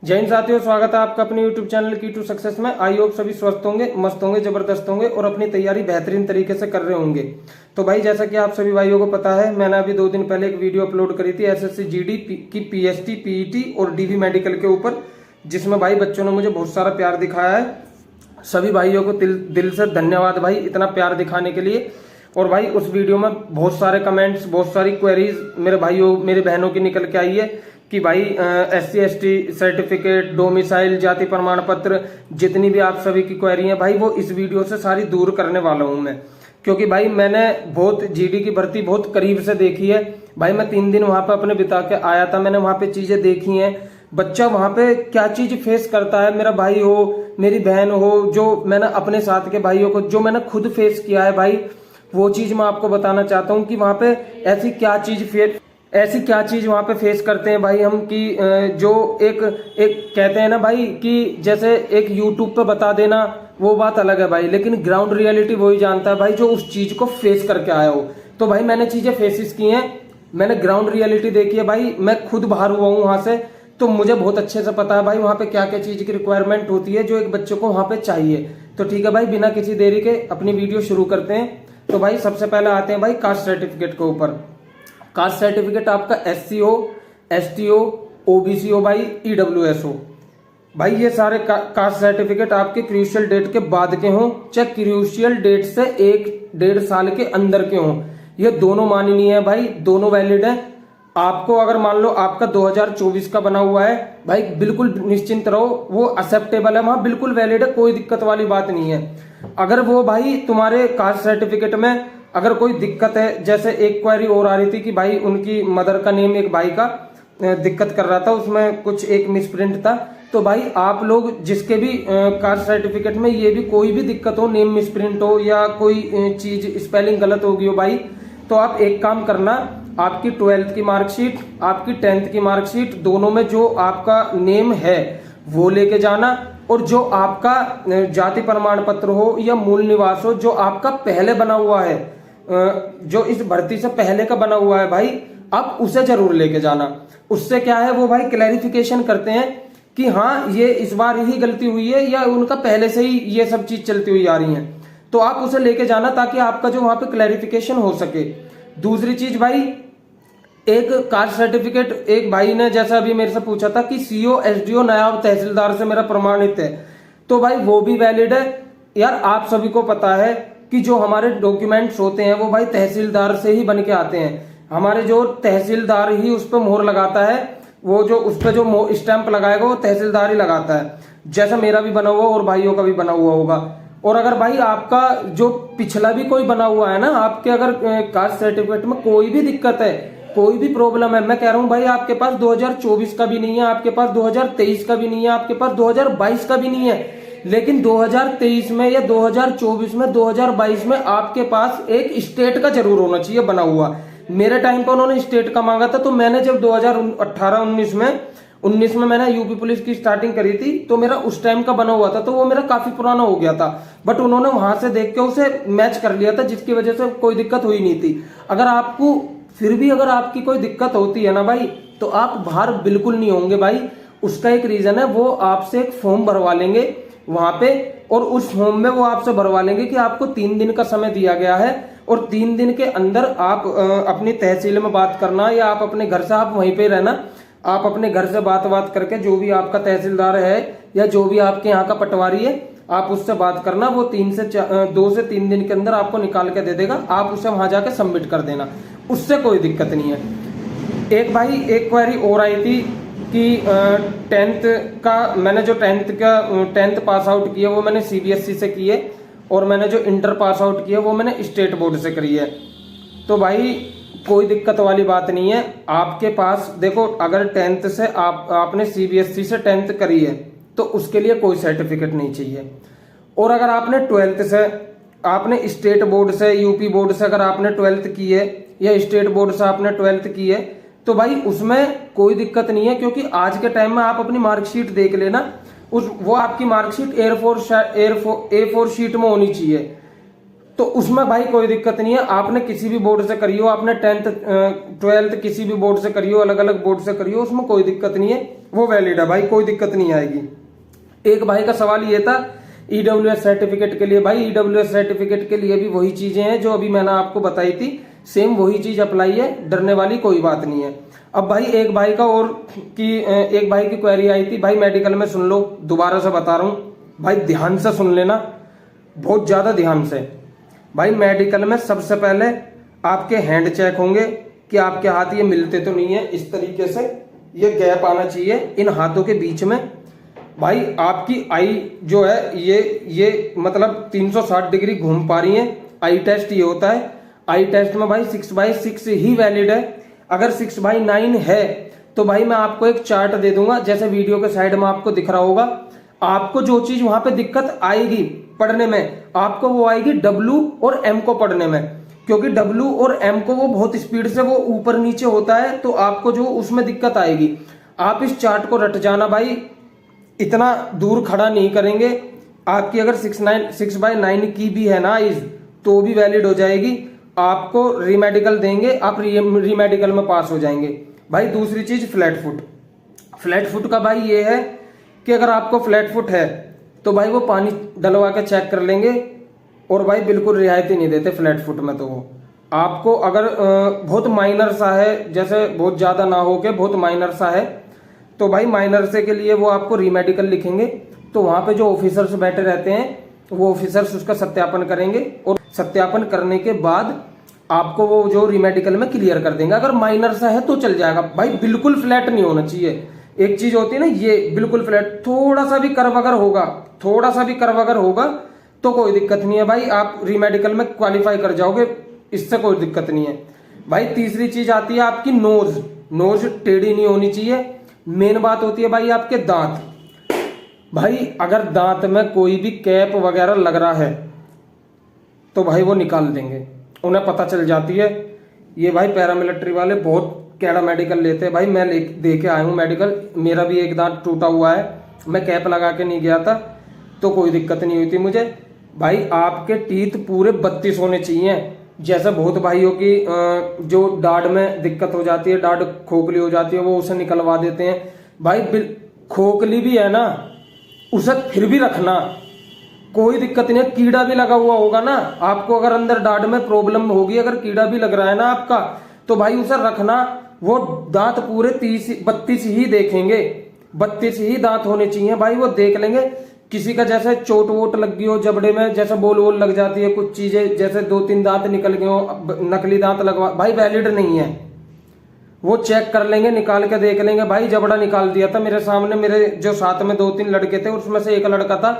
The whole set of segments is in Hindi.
जय हिंद साथियों, स्वागत है आपका अपने YouTube चैनल की टू सक्सेस में। आई होप सभी स्वस्थ होंगे, मस्त होंगे, जबरदस्त होंगे और अपनी तैयारी बेहतरीन तरीके से कर रहे होंगे। तो भाई जैसा कि आप सभी भाइयों को पता है, मैंने अभी 2 दिन पहले एक वीडियो अपलोड करी थी एसएससी जीडी की पीएसटी पीईटी और डीवी मेडिकल के ऊपर, जिसमें भाई बच्चों ने मुझे बहुत सारा प्यार दिखाया है। सभी भाइयों को दिल से धन्यवाद भाई, इतना प्यार दिखाने के लिए। और भाई उस वीडियो में बहुत सारे कमेंट्स, बहुत सारी क्वेरीज मेरे भाइयों मेरे बहनों की निकल के आई है कि भाई SC ST सर्टिफिकेट, डोमिसाइल, जाति प्रमाण पत्र, जितनी भी आप सभी की क्वेरी है भाई, वो इस वीडियो से सारी दूर करने वाला हूं मैं। क्योंकि भाई मैंने बहुत जीडी की भर्ती बहुत करीब से देखी है भाई। मैं 3 दिन वहां पे अपने बिता के आया था, मैंने वहां पे चीजें देखी हैं। बच्चा वहां पे क्या चीज फेस करता है, मेरा भाई हो, मेरी बहन हो, जो मैंने अपने साथ के भाइयों को, जो मैंने खुद फेस किया है भाई, वो चीज मैं आपको बताना चाहता हूँ कि वहां पे ऐसी क्या चीज वहां पे फेस करते हैं भाई हम, कि जो एक कहते हैं ना भाई कि जैसे एक यूट्यूब पे बता देना वो बात अलग है भाई, लेकिन ग्राउंड रियलिटी वही जानता है भाई जो उस चीज को फेस करके आया हो। तो भाई मैंने चीजें फेसिस की हैं, मैंने ग्राउंड रियलिटी देखी है भाई, मैं खुद बाहर हुआ हूँ वहां से, तो मुझे बहुत अच्छे से पता है भाई वहां पे क्या क्या चीज की रिक्वायरमेंट होती है जो एक बच्चे को वहां पे चाहिए। तो ठीक है भाई, बिना किसी देरी के अपनी वीडियो शुरू करते हैं। तो भाई सबसे पहले आते हैं भाई कास्ट सर्टिफिकेट के ऊपर। कास्ट सर्टिफिकेट आपका SC हो, ST हो, OBC हो भाई, EWS हो भाई, ये सारे कास्ट सर्टिफिकेट आपके क्रूशियल डेट के बाद के हों, चाहे क्रूशियल डेट से 1-1.5 साल के अंदर के हों, ये दोनों माननीय है भाई, दोनों वैलिड है। आपको अगर मान लो आपका 2024 का बना हुआ है भाई, बिल्कुल निश्चिंत रहो, वो एक्सेप्टेबल है, वहां बिल्कुल वैलिड है, कोई दिक्कत वाली बात नहीं है। अगर वो भाई तुम्हारे कास्ट सर्टिफिकेट में अगर कोई दिक्कत है, जैसे एक क्वेरी और आ रही थी कि भाई उनकी मदर का नेम एक भाई का दिक्कत कर रहा था, उसमें कुछ एक मिसप्रिंट था, तो भाई आप लोग जिसके भी कास्ट सर्टिफिकेट में ये भी कोई भी दिक्कत हो, नेम मिसप्रिंट हो या कोई चीज स्पेलिंग गलत हो गई हो भाई, तो आप एक काम करना, आपकी 12th की मार्कशीट, आपकी 10th की मार्कशीट, दोनों में जो आपका नेम है वो लेके जाना, और जो आपका जाति प्रमाण पत्र हो या मूल निवास हो, जो आपका पहले बना हुआ है, जो इस भर्ती से पहले का बना हुआ है भाई, आप उसे जरूर लेके जाना। उससे क्या है, वो भाई क्लैरिफिकेशन करते हैं कि हाँ ये इस बार ही गलती हुई है या उनका पहले से ही ये सब चीज चलती हुई आ रही है, तो आप उसे लेके जाना ताकि आपका जो वहां पे क्लैरिफिकेशन हो सके। दूसरी चीज भाई, एक कास्ट सर्टिफिकेट एक भाई ने जैसा अभी मेरे से पूछा था कि CO SDO नायब तहसीलदार से मेरा प्रमाणित है, तो भाई वो भी वैलिड है यार। आप सभी को पता है कि जो हमारे डॉक्यूमेंट्स होते हैं वो भाई तहसीलदार से ही बन के आते हैं, हमारे जो तहसीलदार ही उस पर मोहर लगाता है, वो जो उस पर जो स्टैंप लगाएगा वो तहसीलदार ही लगाता है, जैसा मेरा भी बना हुआ और भाइयों का भी बना हुआ होगा। और अगर भाई आपका जो पिछला भी कोई बना हुआ है ना, आपके अगर कास्ट सर्टिफिकेट में कोई भी दिक्कत है, कोई भी प्रॉब्लम है, मैं कह रहा हूं भाई आपके पास 2024 का भी नहीं है, आपके पास 2023 का भी नहीं है, आपके पास 2022 का भी नहीं है, लेकिन 2023 में या 2024 में 2022 में आपके पास एक स्टेट का जरूर होना चाहिए बना हुआ। मेरे टाइम पर उन्होंने स्टेट का मांगा था, तो मैंने जब 2018-19 में मैंने यूपी पुलिस की स्टार्टिंग करी थी, तो मेरा उस टाइम का बना हुआ था, तो वो मेरा काफी पुराना हो गया था, बट उन्होंने वहां से देख के उसे मैच कर लिया था, जिसकी वजह से कोई दिक्कत हुई नहीं थी। अगर आपको फिर भी अगर आपकी कोई दिक्कत होती है ना भाई, तो आप बाहर बिल्कुल नहीं होंगे भाई। उसका एक रीजन है, वो आपसे एक फॉर्म भरवा लेंगे वहां पे, और उस फॉर्म में वो आपसे भरवा लेंगे कि आपको 3 दिन का समय दिया गया है, और 3 दिन के अंदर आप अपनी तहसील में बात करना, या आप अपने घर से आप वहीं पे रहना, आप अपने घर से बात करके जो भी आपका तहसीलदार है या जो भी आपके यहाँ का पटवारी है, आप उससे बात करना, वो 2 से 3 दिन के अंदर आपको निकाल के दे देगा, आप उसे वहां जाके सबमिट कर देना, उससे कोई दिक्कत नहीं है। एक भाई एक क्वेरी और आई थी कि 10th का, मैंने जो 10th पास आउट किया वो मैंने CBSE से की है, और मैंने जो इंटर पास आउट किया वो मैंने स्टेट बोर्ड से करी है। तो भाई कोई दिक्कत वाली बात नहीं है आपके पास। देखो, अगर 10th से आपने CBSE से 10th करी है तो उसके लिए कोई सर्टिफिकेट नहीं चाहिए, और अगर आपने 12th से, आपने स्टेट बोर्ड से, यूपी बोर्ड से अगर आपने 12th की है या स्टेट बोर्ड से आपने 12th की है, तो भाई उसमें कोई दिक्कत नहीं है, क्योंकि आज के टाइम में आप अपनी मार्कशीट देख लेना, वो आपकी मार्कशीट A4 शीट में होनी चाहिए, तो उसमें भाई कोई दिक्कत नहीं है। आपने किसी भी बोर्ड से करी हो, आपने 10th 12th किसी भी बोर्ड से करी हो, अलग अलग बोर्ड से करी हो, उसमें कोई दिक्कत नहीं है, वो वैलिड है भाई, कोई दिक्कत नहीं आएगी। एक भाई का सवाल ये था ईडब्ल्यूएस सर्टिफिकेट के लिए, भाई ईडब्ल्यूएस सर्टिफिकेट के लिए भी वही चीजें हैं जो अभी मैंने आपको बताई थी, सेम वही चीज अप्लाई है, डरने वाली कोई बात नहीं है। अब भाई एक भाई का और एक भाई की क्वेरी आई थी, भाई मेडिकल में सुन लो, दोबारा से बता रहा हूं भाई, ध्यान से सुन लेना, बहुत ज्यादा ध्यान से। भाई मेडिकल में सबसे पहले आपके हैंड चेक होंगे कि आपके हाथ ये मिलते तो नहीं है, इस तरीके से ये गैप आना चाहिए इन हाथों के बीच में। भाई आपकी आई जो है ये मतलब 360 डिग्री घूम पा रही है, आई टेस्ट ये होता है। आई टेस्ट में भाई 6x6 ही वैलिड है। अगर 6x9 है तो भाई मैं आपको एक चार्ट दे दूंगा, जैसे वीडियो के साइड में आपको दिख रहा होगा। आपको जो चीज वहां पे दिक्कत आएगी पढ़ने में, आपको वो आएगी W और M को पढ़ने में, क्योंकि W और M को वो बहुत स्पीड से वो ऊपर नीचे होता है, तो आपको जो उसमें दिक्कत आएगी। आप इस चार्ट को रट जाना भाई, इतना दूर खड़ा नहीं करेंगे। आपकी अगर 6x9 की भी है ना आइज, तो भी वैलिड हो जाएगी। आपको रीमेडिकल देंगे, आप रीमेडिकल में पास हो जाएंगे। भाई दूसरी चीज फ्लैट फुट। फ्लैट फुट का भाई ये है कि अगर आपको फ्लैट फुट है तो भाई वो पानी डलवा के चेक कर लेंगे, और भाई बिल्कुल रियायती नहीं देते फ्लैट फुट में। तो वो आपको अगर बहुत माइनर सा है, जैसे बहुत ज्यादा ना हो के बहुत माइनर सा है, तो भाई माइनर से के लिए वो आपको रीमेडिकल लिखेंगे। तो वहां पे जो ऑफिसर्स बैठे रहते हैं वो ऑफिसर्स उसका सत्यापन करेंगे, और सत्यापन करने के बाद आपको वो जो रीमेडिकल में क्लियर कर देंगे। अगर माइनर सा है तो चल जाएगा भाई, बिल्कुल फ्लैट नहीं होना चाहिए। एक चीज होती है ना ये बिल्कुल फ्लैट, थोड़ा सा भी कर्व अगर होगा, थोड़ा सा भी कर्व अगर होगा तो कोई दिक्कत नहीं है भाई, आप रीमेडिकल में क्वालिफाई कर जाओगे, इससे कोई दिक्कत नहीं है। भाई तीसरी चीज आती है आपकी नोज। नोज टेढ़ी नहीं होनी चाहिए। मेन बात होती है भाई आपके दांत। भाई अगर दांत में कोई भी कैप वगैरह लग रहा है तो भाई वो निकाल देंगे, उन्हें पता चल जाती है। ये भाई पैरामिलिट्री वाले बहुत कैड़ा मेडिकल लेते हैं भाई, मैं दे के आया हूँ मेडिकल, मेरा भी एक दांत टूटा हुआ है, मैं कैप लगा के नहीं गया था तो कोई दिक्कत नहीं हुई थी मुझे। भाई आपके टीथ पूरे 32 होने चाहिए। जैसे बहुत भाइयों की जो दाढ़ में दिक्कत हो जाती है, दाढ़ खोखली हो जाती है, वो उसे निकलवा देते हैं। भाई खोखली भी है ना, उसे फिर भी रखना, कोई दिक्कत नहीं है। कीड़ा भी लगा हुआ होगा ना आपको, अगर अंदर दाढ़ में प्रॉब्लम होगी, अगर कीड़ा भी लग रहा है ना आपका, तो भाई उसे रखना। वो दांत पूरे 32 ही देखेंगे, 32 ही दांत होने चाहिए भाई, वो देख लेंगे। किसी का जैसे चोट वोट लग गई हो जबड़े में, जैसे बोल वोल लग जाती है कुछ चीजें, जैसे 2-3 दांत निकल गए हो, नकली दांत लगवा, भाई वैलिड नहीं है। वो चेक कर लेंगे, निकाल के देख लेंगे। भाई जबड़ा निकाल दिया था मेरे सामने, मेरे जो साथ में 2-3 लड़के थे, उसमें से एक लड़का था,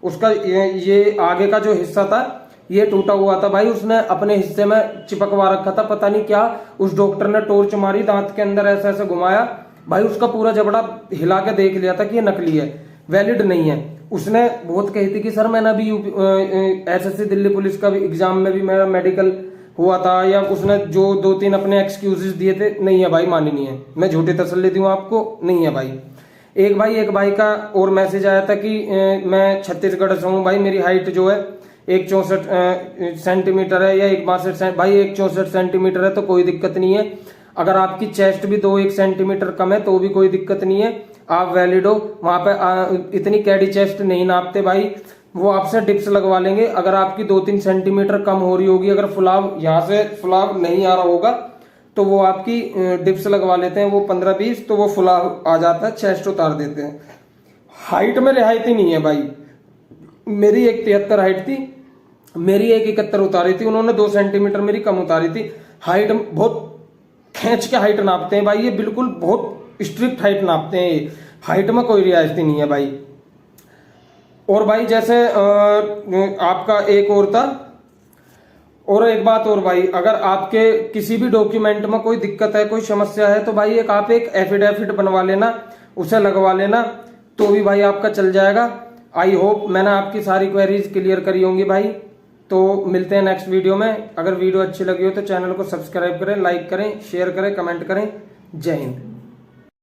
उसका ये आगे का जो हिस्सा था ये टूटा हुआ था भाई, उसने अपने हिस्से में चिपकवा रखा था, पता नहीं क्या। उस डॉक्टर ने टॉर्च मारी, दांत के अंदर ऐसे ऐसे घुमाया, भाई उसका पूरा जबड़ा हिला के देख लिया था कि ये नकली है, वैलिड नहीं है। उसने बहुत कही थी कि सर मैंने अभी SSC दिल्ली पुलिस का एग्जाम में भी मेरा मेडिकल हुआ था, या उसने जो 2-3 अपने एक्सक्यूजेस दिए थे, नहीं है भाई, मानी नहीं है। मैं झूठी तसल्ली दूं आपको, नहीं है भाई। एक भाई का और मैसेज आया था कि मैं छत्तीसगढ़ से हूँ भाई, मेरी हाइट जो है 164 सेंटीमीटर है, या 162 भाई 164 सेंटीमीटर है, तो कोई दिक्कत नहीं है। अगर आपकी चेस्ट भी 2-1 सेंटीमीटर कम है तो भी कोई दिक्कत नहीं है, आप वैलिड हो। वहां पे इतनी कैडी चेस्ट नहीं नापते भाई, वो आपसे डिप्स लगवा लेंगे। अगर आपकी 2-3 सेंटीमीटर कम हो रही होगी, अगर फुलाव यहाँ से फुलाव नहीं आ रहा होगा, तो वो आपकी डिप्स लगवा लेते हैं, वो 15-20, तो वो फुलाव आ जाता है, चेस्ट उतार देते हैं। हाइट में रियायती नहीं है भाई। मेरी 173 हाइट थी, मेरी 171 उतारी थी, उन्होंने 2 सेंटीमीटर मेरी कम उतारी थी। हाइट बहुत खींच के हाइट नापते हैं भाई, ये बिल्कुल बहुत स्ट्रिक्ट हाइट नापते हैं, ये हाइट में कोई रियायती नहीं है भाई। और भाई जैसे आपका एक और था, और एक बात और भाई, अगर आपके किसी भी डॉक्यूमेंट में कोई दिक्कत है, कोई समस्या है, तो भाई आप एक एफिडेविट बनवा लेना, उसे लगवा लेना, तो भी भाई आपका चल जाएगा। आई होप मैंने आपकी सारी क्वेरीज क्लियर करी होंगी भाई। तो मिलते हैं नेक्स्ट वीडियो में। अगर वीडियो अच्छी लगी हो तो चैनल को सब्सक्राइब करें, लाइक करें, शेयर करें, कमेंट करें। जय हिंद।